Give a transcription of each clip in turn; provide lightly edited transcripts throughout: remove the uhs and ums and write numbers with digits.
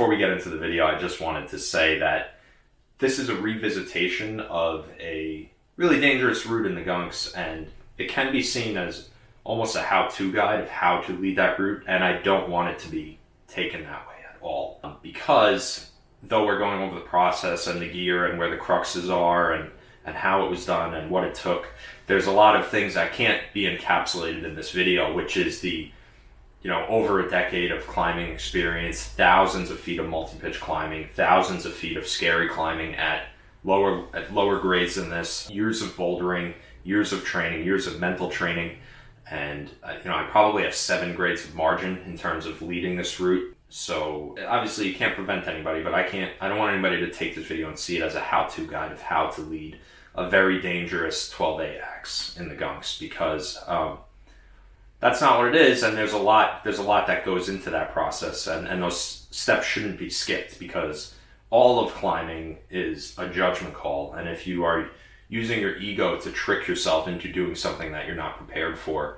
before we get into the video, I just wanted to say that this is a revisitation of a really dangerous route in the Gunks, and it can be seen as almost a how-to guide of how to lead that route, and I don't want it to be taken that way at all. Because though we're going over the process and the gear and where the cruxes are and how it was done and what it took, there's a lot of things that can't be encapsulated in this video, which is the over a decade of climbing experience, thousands of feet of multi-pitch climbing, thousands of feet of scary climbing at lower grades than this, years of bouldering, years of training, years of mental training, and I probably have 7 grades of margin in terms of leading this route. So obviously you can't prevent anybody, but I don't want anybody to take this video and see it as a how-to guide of how to lead a very dangerous 12A in the Gunks, because that's not what it is, and there's a lot that goes into that process, and those steps shouldn't be skipped, because all of climbing is a judgment call, and if you are using your ego to trick yourself into doing something that you're not prepared for,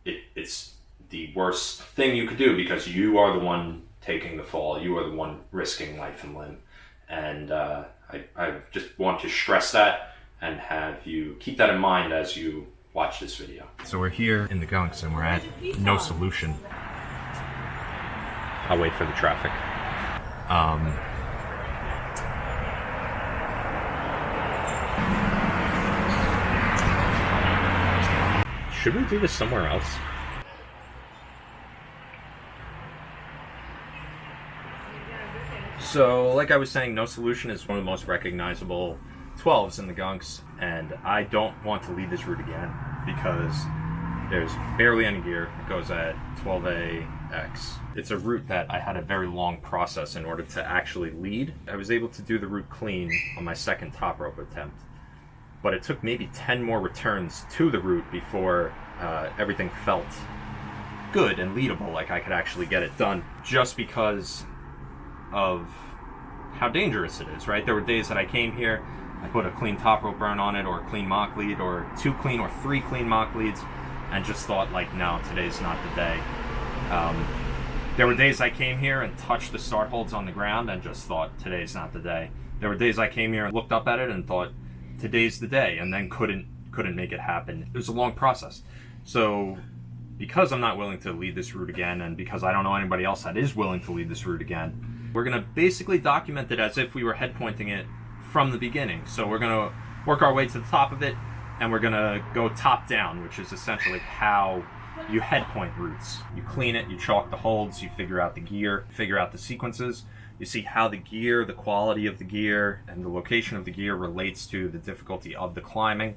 it's the worst thing you could do, because you are the one taking the fall, you are the one risking life and limb, and I just want to stress that and have you keep that in mind as you watch this video. So we're here in the Gunks and we're at No Solution. I'll wait for the traffic. Should we do this somewhere else? So, like I was saying, No Solution is one of the most recognizable 12s in the Gunks, and I don't want to lead this route again because there's barely any gear. It goes at 12AX. It's a route that I had a very long process in order to actually lead. I was able to do the route clean on my second top rope attempt, but it took maybe 10 more returns to the route before everything felt good and leadable, like I could actually get it done, just because of how dangerous it is, right? There were days that I came here, I put a clean top rope burn on it, or a clean mock lead, or 2 clean or 3 clean mock leads, and just thought, like, no, today's not the day. There were days I came here and touched the start holds on the ground and just thought, today's not the day. There were days I came here and looked up at it and thought, today's the day, and then couldn't make it happen. It was a long process. So because I'm not willing to lead this route again, and because I don't know anybody else that is willing to lead this route again, we're going to basically document it as if we were headpointing it from the beginning. So we're going to work our way to the top of it, and we're going to go top down, which is essentially how you headpoint routes. You clean it, you chalk the holds, you figure out the gear, figure out the sequences, you see how the gear, the quality of the gear, and the location of the gear relates to the difficulty of the climbing.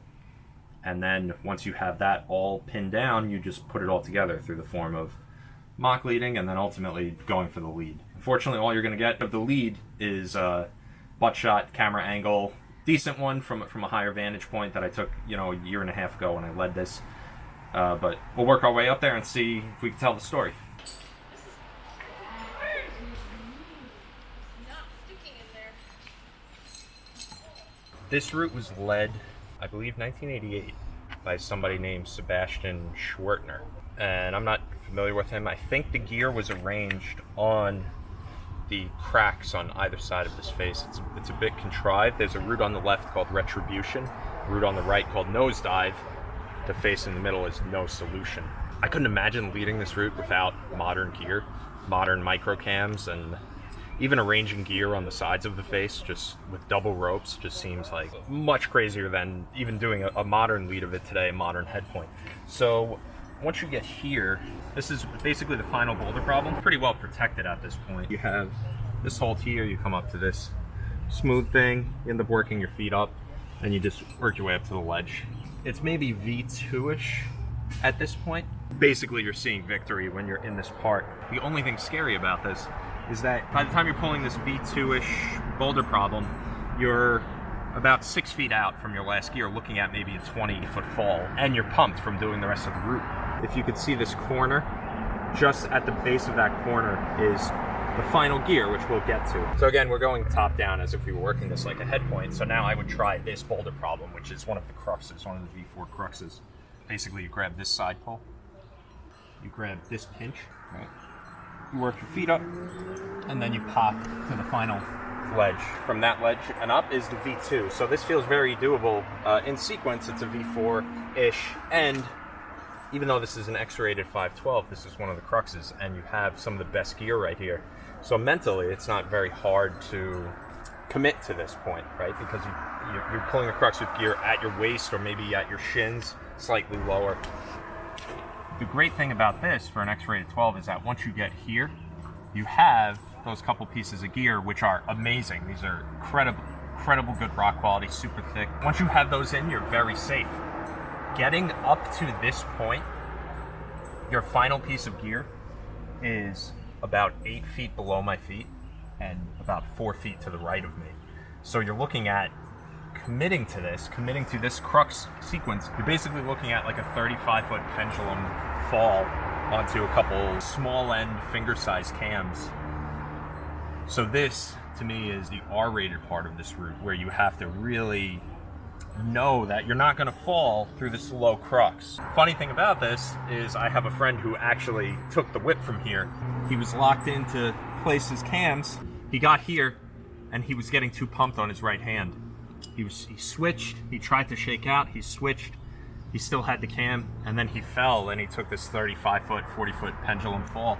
And then once you have that all pinned down, you just put it all together through the form of mock leading and then ultimately going for the lead. Unfortunately, all you're going to get of the lead is butt shot, camera angle, decent one from a higher vantage point that I took, a year and a half ago when I led this. But we'll work our way up there and see if we can tell the story. This route was led, I believe, 1988 by somebody named Sebastian Schwertner. And I'm not familiar with him. I think the gear was arranged on the cracks on either side of this face. It's a bit contrived. There's a route on the left called Retribution, a route on the right called Nosedive. The face in the middle is No Solution. I couldn't imagine leading this route without modern gear, modern microcams, and even arranging gear on the sides of the face just with double ropes just seems like much crazier than even doing a modern lead of it today, a modern headpoint. So once you get here, this is basically the final boulder problem. Pretty well protected at this point. You have this hold here, you come up to this smooth thing, you end up working your feet up, and you just work your way up to the ledge. It's maybe V2-ish at this point. Basically, you're seeing victory when you're in this part. The only thing scary about this is that by the time you're pulling this V2-ish boulder problem, you're about 6 feet out from your last gear, looking at maybe a 20-foot fall, and you're pumped from doing the rest of the route. If you could see this corner, just at the base of that corner is the final gear, which we'll get to. So again, we're going top down as if we were working this like a head point. So now I would try this boulder problem, which is one of the cruxes, one of the V4 cruxes. Basically, you grab this side pull, you grab this pinch, right? you work your feet up, and then you pop to the final ledge. From that ledge and up is the V2. So this feels very doable. In sequence, it's a V4-ish, and even though this is an X-rated 512, this is one of the Cruxes, and you have some of the best gear right here. So mentally, it's not very hard to commit to this point, right? Because you're pulling a Crux with gear at your waist or maybe at your shins, slightly lower. The great thing about this for an X-rated 12 is that once you get here, you have those couple pieces of gear, which are amazing. These are incredible good rock quality, super thick. Once you have those in, you're very safe. Getting up to this point, your final piece of gear is about 8 feet below my feet and about 4 feet to the right of me. So you're looking at committing to this Crux sequence. You're basically looking at like a 35-foot pendulum fall onto a couple small end finger-sized cams. So this, to me, is the R-rated part of this route, where you have to really know that you're not going to fall through this low Crux. Funny thing about this is I have a friend who actually took the whip from here. He was locked in to place his cams. He got here, and he was getting too pumped on his right hand. He switched, he tried to shake out, he switched, he still had the cam, and then he fell, and he took this 35-foot, 40-foot pendulum fall.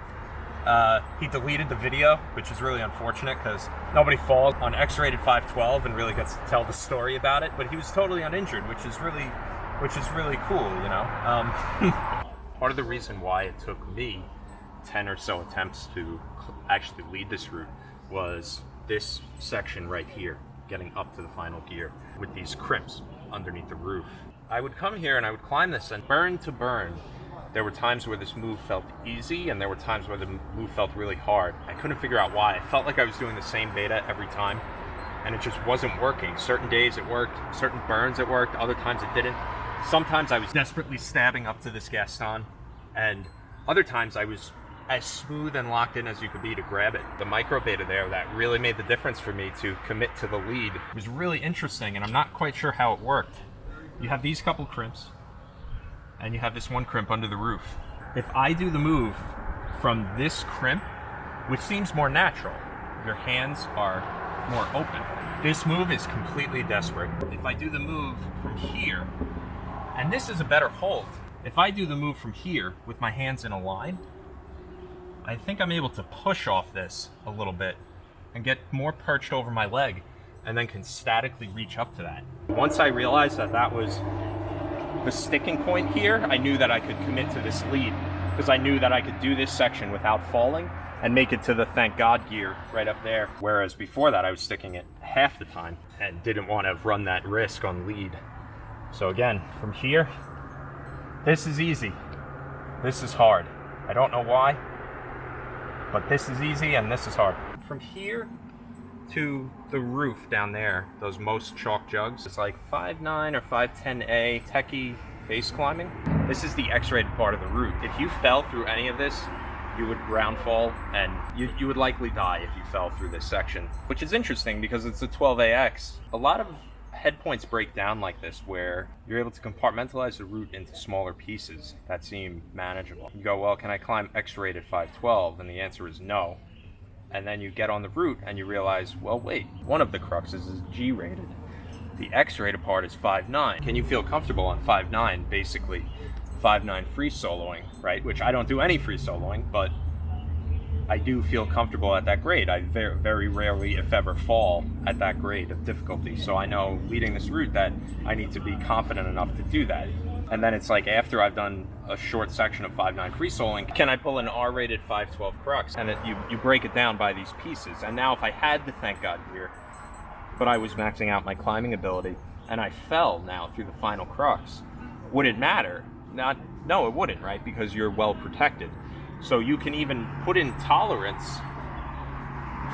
He deleted the video, which is really unfortunate because nobody falls on X-rated 512 and really gets to tell the story about it. But he was totally uninjured, which is really cool, you know. Part of the reason why it took me 10 or so attempts to actually lead this route was this section right here, getting up to the final gear with these crimps underneath the roof. I would come here and I would climb this, and burn to burn, there were times where this move felt easy, and there were times where the move felt really hard. I couldn't figure out why. I felt like I was doing the same beta every time, and it just wasn't working. Certain days it worked, certain burns it worked, other times it didn't. Sometimes I was desperately stabbing up to this Gaston, and other times I was as smooth and locked in as you could be to grab it. The micro beta there, that really made the difference for me to commit to the lead. It was really interesting, and I'm not quite sure how it worked. You have these couple crimps, and you have this one crimp under the roof. If I do the move from this crimp, which seems more natural, your hands are more open. This move is completely desperate. If I do the move from here, and this is a better hold, if I do the move from here with my hands in a line, I think I'm able to push off this a little bit and get more perched over my leg, and then can statically reach up to that. Once I realized that that was the sticking point here, I knew that I could commit to this lead, because I knew that I could do this section without falling and make it to the thank God gear right up there. Whereas before that, I was sticking it half the time and didn't want to run that risk on lead. So again, from here, this is easy. This is hard. I don't know why, but this is easy and this is hard. From here to the roof down there, those most chalk jugs, it's like 5'9" or 5'10" techie face climbing. This is the X-rated part of the route. If you fell through any of this, you would ground fall, and you would likely die if you fell through this section, which is interesting because it's a 12AX. A lot of head points break down like this, where you're able to compartmentalize the route into smaller pieces that seem manageable. You go, well, can I climb X-rated 512? And the answer is no. And then you get on the route and you realize, well, wait, one of the Cruxes is G-rated. The X-rated part is 5'9". Can you feel comfortable on 5'9", basically 5'9" free soloing, right? Which I don't do any free soloing, but I do feel comfortable at that grade. I very rarely, if ever, fall at that grade of difficulty. So I know leading this route that I need to be confident enough to do that. And then it's like, after I've done a short section of 5'9" free soloing, can I pull an R-rated 512 Crux? And you break it down by these pieces. And now if I had the thank God gear, but I was maxing out my climbing ability, and I fell now through the final Crux, would it matter? No, it wouldn't, right? Because you're well protected. So you can even put in tolerance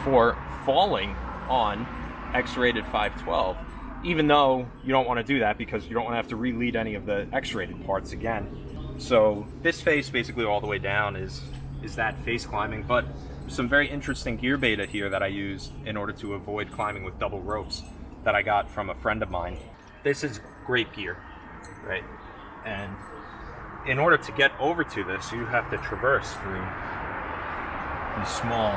for falling on X-rated 512, even though you don't want to do that because you don't want to have to re-lead any of the X-rated parts again. So this face, basically all the way down, is that face climbing, but some very interesting gear beta here that I used in order to avoid climbing with double ropes that I got from a friend of mine. This is great gear, right? And in order to get over to this, you have to traverse through these small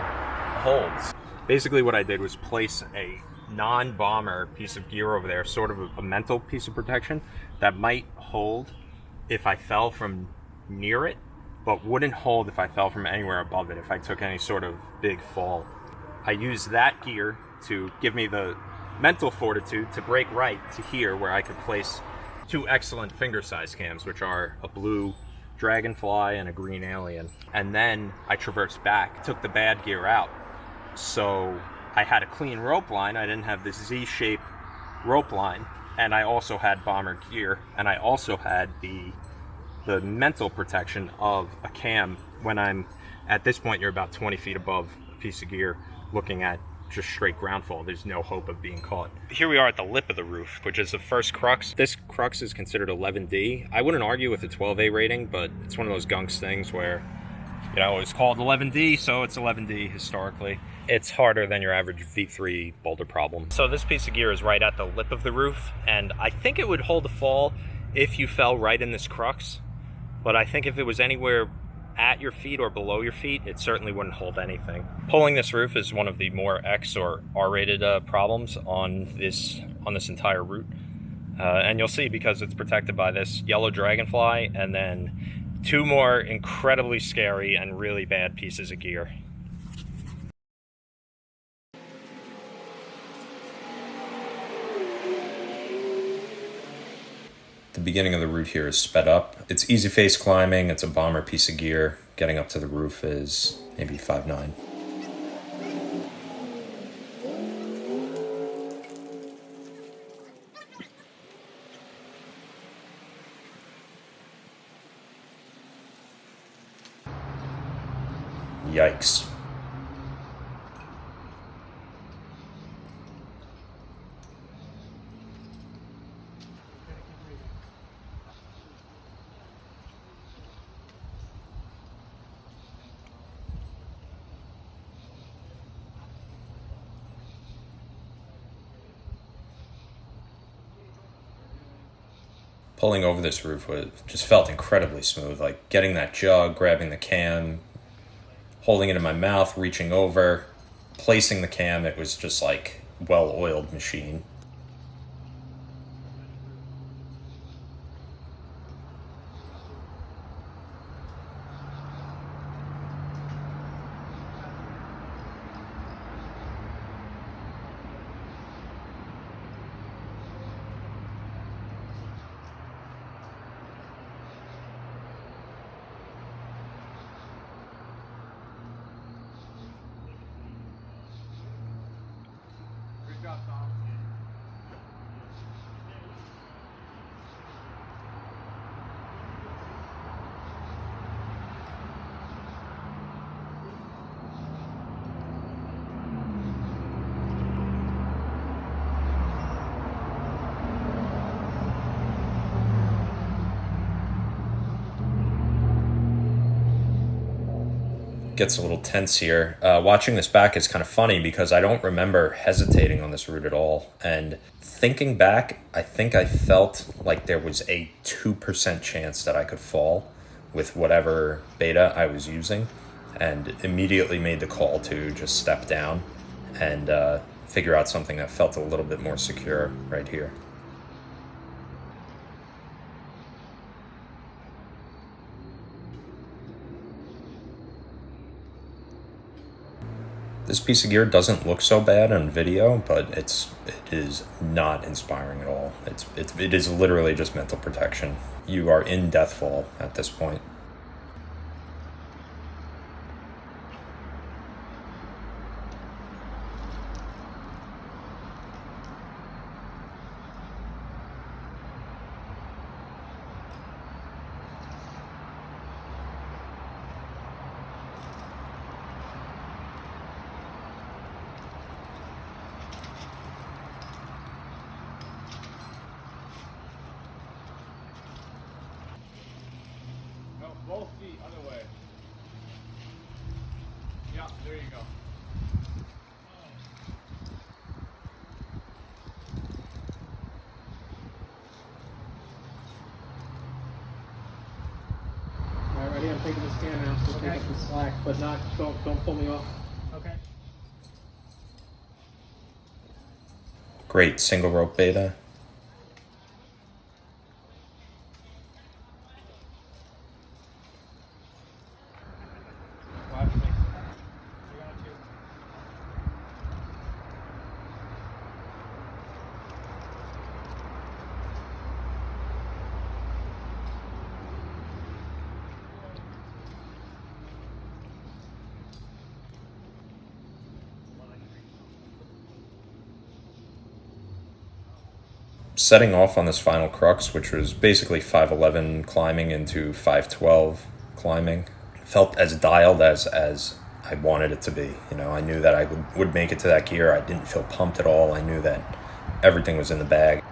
holds. Basically what I did was place a non-bomber piece of gear over there, sort of a mental piece of protection that might hold if I fell from near it, but wouldn't hold if I fell from anywhere above it, if I took any sort of big fall. I used that gear to give me the mental fortitude to break right to here, where I could place two excellent finger size cams, which are a blue dragonfly and a green alien. And then I traversed back, took the bad gear out. So I had a clean rope line. I didn't have this Z-shaped rope line. And I also had bomber gear. And I also had the mental protection of a cam when I'm, at this point, you're about 20 feet above a piece of gear looking at just straight ground fall. There's no hope of being caught. Here we are at the lip of the roof, which is the first Crux. This Crux is considered 11D. I wouldn't argue with a 12A rating, but it's one of those Gunks things where, you know, it's called 11D, so it's 11D historically. It's harder than your average V3 boulder problem. So this piece of gear is right at the lip of the roof, and I think it would hold a fall if you fell right in this Crux, but I think if it was anywhere at your feet or below your feet, it certainly wouldn't hold anything. Pulling this roof is one of the more X or R-rated problems on this entire route. And you'll see, because it's protected by this yellow dragonfly and then two more incredibly scary and really bad pieces of gear. The beginning of the route here is sped up. It's easy face climbing, it's a bomber piece of gear. Getting up to the roof is maybe 5'9". Yikes. Pulling over this roof just felt incredibly smooth. Like getting that jug, grabbing the cam, holding it in my mouth, reaching over, placing the cam, it was just like well-oiled machine. Gets a little tense here. Watching this back is kind of funny because I don't remember hesitating on this route at all. And thinking back, I think I felt like there was a 2% chance that I could fall with whatever beta I was using, and immediately made the call to just step down and figure out something that felt a little bit more secure right here. This piece of gear doesn't look so bad on video, but it is not inspiring at all. It is literally just mental protection. You are in death fall at this point. can now, so take up the slack, but don't pull me off. Okay. Great single rope beta. Watch me. You're going to. Setting off on this final crux, which was basically 511 climbing into 512 climbing, felt as dialed as I wanted it to be. You know, I knew that I would make it to that gear. I didn't feel pumped at all. I knew that everything was in the bag.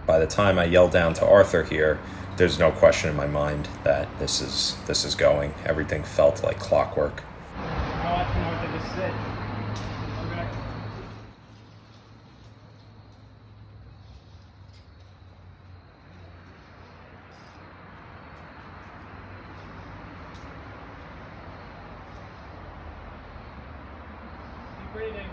By the time I yelled down to Arthur here, there's no question in my mind that this is going. Everything felt like clockwork. I'll let you know what this is it. Okay. Keep breathing.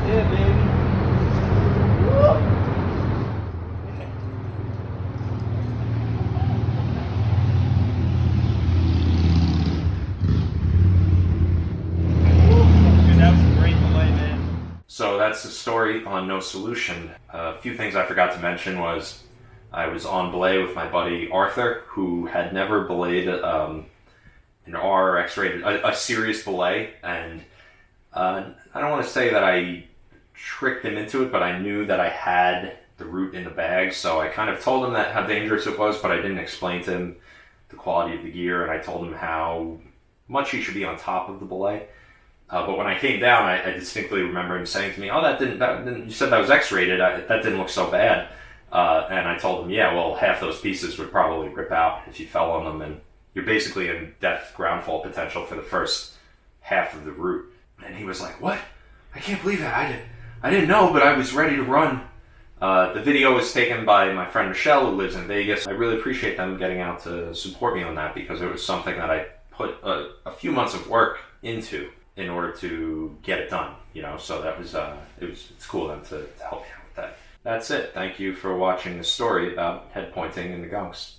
Yeah, baby. Dude, that was a great delay, man. So that's the story on No Solution. A few things I forgot to mention was I was on belay with my buddy Arthur, who had never belayed an R or X-rated, a serious belay, and I don't want to say that I tricked him into it, but I knew that I had the route in the bag, so I kind of told him that how dangerous it was, but I didn't explain to him the quality of the gear, and I told him how much he should be on top of the belay. But when I came down, I distinctly remember him saying to me, "Oh, that didn't you said that was X-rated. That didn't look so bad." And I told him, "Yeah, well, half those pieces would probably rip out if you fell on them, and you're basically in depth ground fault potential for the first half of the route." And he was like, "What? I can't believe that. I didn't know, but I was ready to run." The video was taken by my friend Michelle, who lives in Vegas. I really appreciate them getting out to support me on that, because it was something that I put a few months of work into in order to get it done, you know, so that was, it's cool of them to help me out with that. That's it. Thank you for watching the story about head pointing in the Gunks.